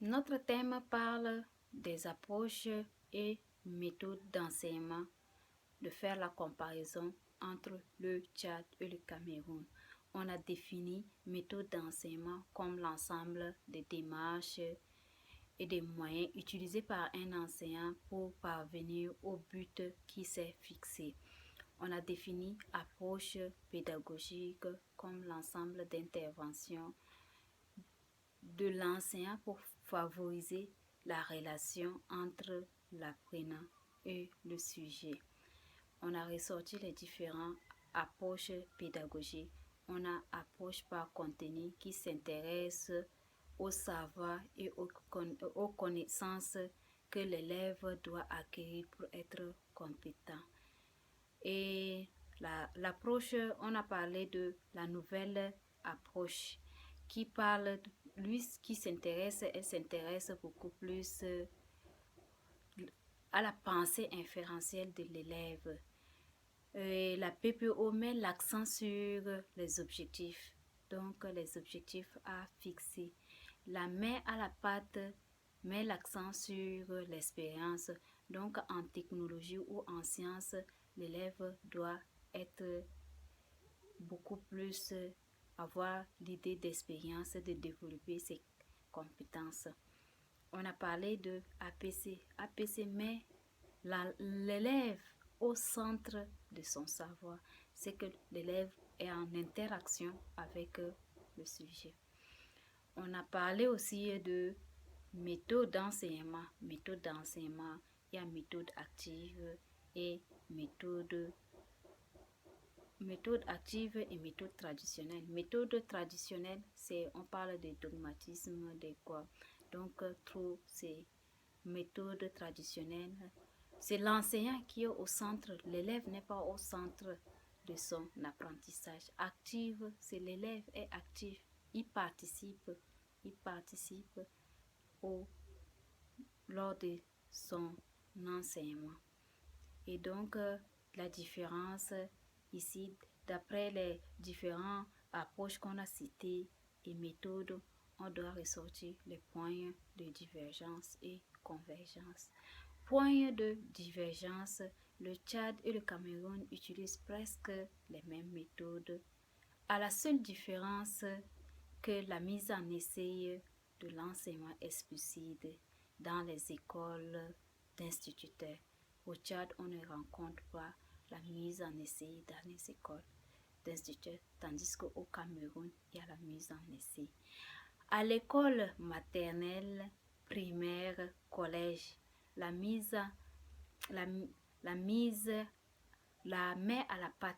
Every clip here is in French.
Notre thème parle des approches et méthodes d'enseignement, de faire la comparaison entre le Tchad et le Cameroun. On a défini méthode d'enseignement comme l'ensemble des démarches et des moyens utilisés par un enseignant pour parvenir au but qui s'est fixé. On a défini approche pédagogique comme l'ensemble d'interventions de l'enseignant pour favoriser la relation entre l'apprenant et le sujet. On a ressorti les différentes approches pédagogiques. On a approche par contenu qui s'intéresse au savoir et aux connaissances que l'élève doit acquérir pour être compétent. Et l'approche, on a parlé de la nouvelle approche qui parle, lui qui s'intéresse, elle s'intéresse beaucoup plus à la pensée inférentielle de l'élève. La PPO met l'accent sur les objectifs, donc les objectifs à fixer. La main à la pâte met l'accent sur l'expérience. Donc en technologie ou en sciences, l'élève doit être beaucoup plus, avoir l'idée d'expérience, de développer ses compétences. On a parlé de APC. APC met l'élève au centre de son savoir. C'est que l'élève est en interaction avec le sujet. On a parlé aussi de méthode d'enseignement. Méthode d'enseignement, il y a méthode active et méthode active et méthode traditionnelle. Méthode traditionnelle, on parle de dogmatisme, de quoi. Donc, ces méthodes traditionnelles, c'est l'enseignant qui est au centre, l'élève n'est pas au centre de son apprentissage. Active, c'est l'élève est actif, il participe lors de son enseignement. Et donc, la différence ici, d'après les différentes approches qu'on a citées et méthodes, on doit ressortir les points de divergence et convergence. Point de divergence, le Tchad et le Cameroun utilisent presque les mêmes méthodes, à la seule différence que la mise en essai de l'enseignement explicite dans les écoles d'instituteurs. Au Tchad, on ne rencontre pas la mise en essai dans les écoles d'instituteurs, tandis qu'au Cameroun, il y a la mise en essai. À l'école maternelle, primaire, collège, la main à la pâte,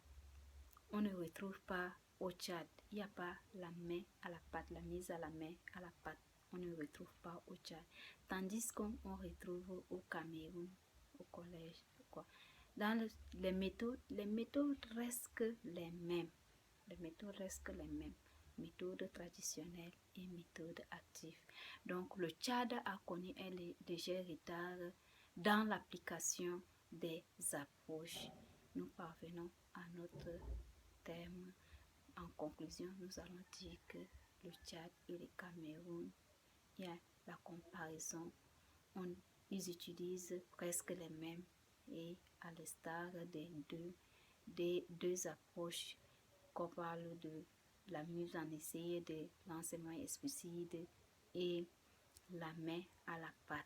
on ne retrouve pas au Tchad. Il n'y a pas la main à la pâte, la mise à la main à la pâte. On ne retrouve pas au Tchad. Tandis qu'on retrouve au Cameroun, au collège. Quoi. Dans les méthodes restent les mêmes. Les méthodes restent les mêmes. Méthode traditionnelle et méthode active. Donc le Tchad a connu un léger retard dans l'application des approches. Nous parvenons à notre thème. En conclusion, nous allons dire que le Tchad et le Cameroun, il y a la comparaison. Ils utilisent presque les mêmes et à l'instar des deux approches qu'on parle de la mise en essai de l'enseignement explicite et la main à la pâte.